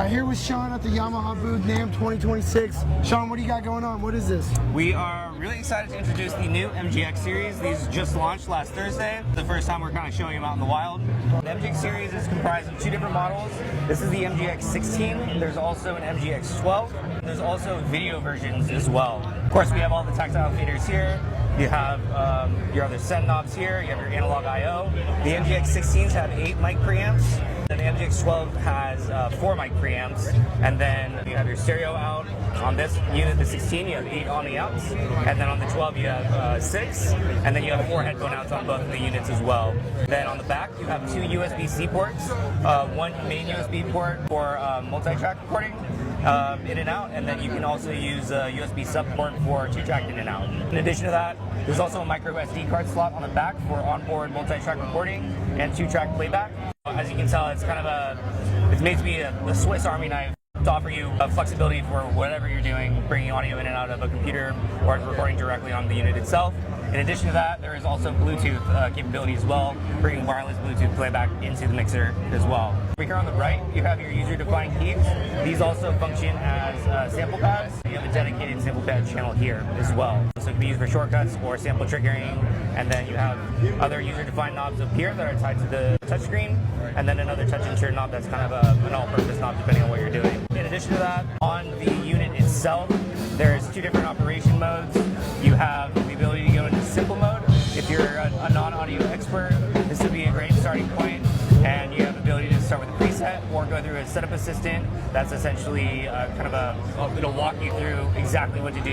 Here with Sean at the Yamaha booth, NAMM 2026. Sean, what do you got going on? What is this? We are really excited to introduce the new MGX series. These just launched last Thursday. The first time we're kind of showing them out in the wild. The MGX series is comprised of two different models. This is the MGX 16. There's also an MGX 12. There's also video versions as well. Of course, we have all the tactile feeders here. You have your other send knobs here. You have your analog I/O. The MGX 16s have 8 mic preamps. And the MGX 12 has 4 mic preamps, and then you have your stereo out. On this unit, the 16, you have 8 on the outs, and then on the 12 you have 6, and then you have 4 headphone outs on both of the units as well. Then on the back you have 2 USB-C ports, 1 main USB port for multi-track recording in and out, and then you can also use a USB sub port for 2-track in and out. In addition to that, there's also a micro SD card slot on the back for onboard multi-track recording and 2-track playback. As you can tell, it's kind of it's made to be a Swiss Army knife to offer you flexibility for whatever you're doing, bringing audio in and out of a computer or recording directly on the unit itself. In addition to that, there is also Bluetooth capability as well, bringing wireless Bluetooth playback into the mixer as well. Over here on the right, you have your user-defined keys. These also function as sample pads. You have a dedicated sample pad channel here as well. So it can be used for shortcuts or sample triggering. And then you have other user-defined knobs up here that are tied to the touchscreen, and then another touch insert knob that's kind of an all-purpose knob depending on what you're doing. In addition to that, on the unit itself, there's 2 different operation modes. You have the ability to go into simple mode. If you're a non-audio expert, this would be a great starting point. And you have the ability to start with a preset or go through a setup assistant. That's essentially it'll walk you through exactly what to do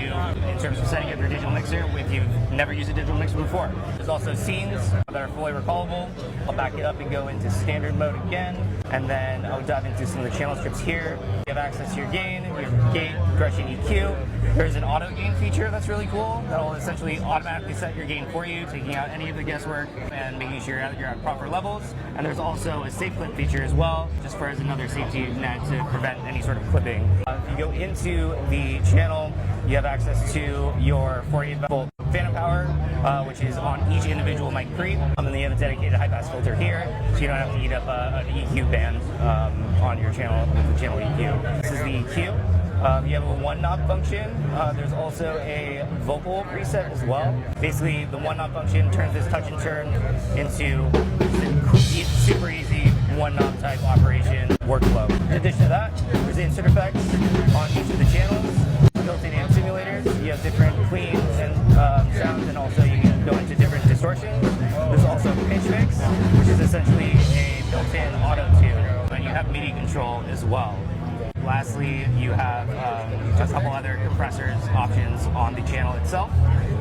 in terms of setting up your digital mixer if you've never used a digital mixer before. There's also scenes that are fully recallable. I'll back it up and go into standard mode again, and then I'll dive into some of the channel strips here. You have access to your gain, your gate, compression, EQ. There's an auto gain feature that's really cool. That'll essentially automatically set your gain for you, taking out any of the guesswork and making sure you're at proper levels. And there's also a safe clip feature as well, just for as another safety net to prevent any sort of clipping. If you go into the channel, you have access to your 48-volt phantom power, which is on each individual mic pre. And then you have a dedicated high-pass filter here, so you don't have to eat up an EQ band on your channel with the channel EQ. This is the EQ. You have a 1-knob function. There's also a vocal preset as well. Basically, the 1-knob function turns this touch and turn into super easy 1-knob type operation workflow. In addition to that, there's insert effects on each of the channels, built-in amp simulators. You have different cleans and sounds, and also you can go into different distortions. There's also pitch mix, which is essentially a built-in auto tune, and you have MIDI control as well. Lastly, you have just a couple other compressors options on the channel itself.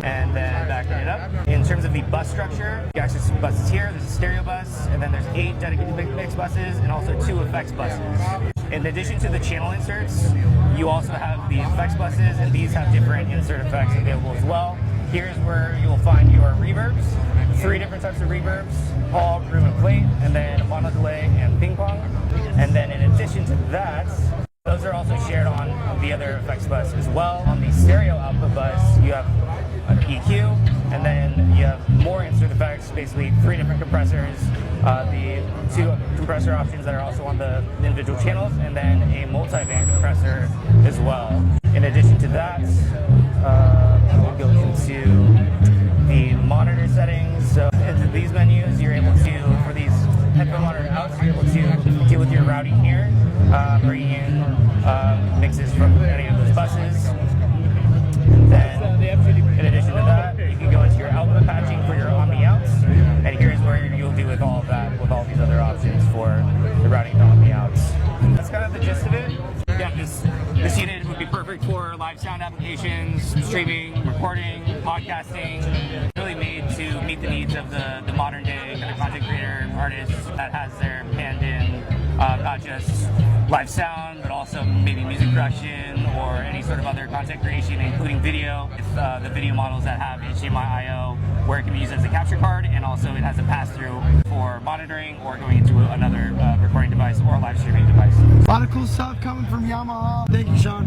And then backing it up, in terms of the bus structure, you access some buses here. There's a stereo bus, and then there's 8 dedicated mix buses, and also 2 effects buses. In addition to the channel inserts, you also have the effects buses, and these have different insert effects available as well. Here's where you'll find your reverbs, 3 different types of reverbs, all room and plate, and then mono delay and ping pong. And then in addition to that, those are also shared on the other effects bus as well. On the stereo output bus, you have an EQ, and then you have more insert effects, basically 3 different compressors, the 2 compressor options that are also on the individual channels, and then a multi-band compressor as well. In addition to that, we'll go into the monitor settings. So into these menus, you're able to, for these headphone monitor outs, you're able to deal with your routing here, bringing in mixes from any of those buses. Then, in addition to that, you can go into your output patching for your Omni outs, and here's where you'll do with all of that, with all these other options for the routing to Omni outs. That's kind of the gist of it. Yeah, this unit would be perfect for live sound applications, streaming, recording, podcasting. Really made to meet the needs of the modern day kind of content creator, artist that has their hand in not just live sound, but also maybe music production or any sort of other content creation, including video. With the video models that have HDMI I/O, where it can be used as a capture card, and also it has a pass-through for monitoring or going into another recording device or live streaming device. A lot of cool stuff coming from Yamaha. Thank you, Sean.